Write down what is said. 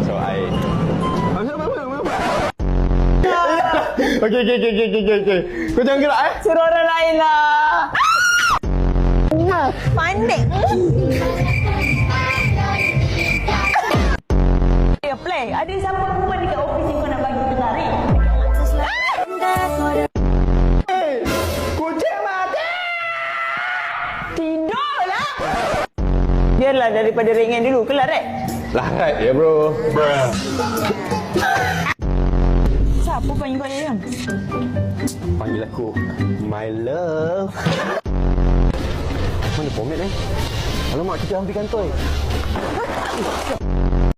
So I. Okay. Kau jangan gerak Suruh orang lain lah. Pandai. Play. Ada siapa perempuan dekat office yang kau nak bagi kita tarik? Kucing mati. Tidurlah. Biarlah daripada ringan dulu. Kelar Larat ya bro. Siapa panggil kau yang? Panggil aku my love. Mana format Alamak, kita hampir kantoi.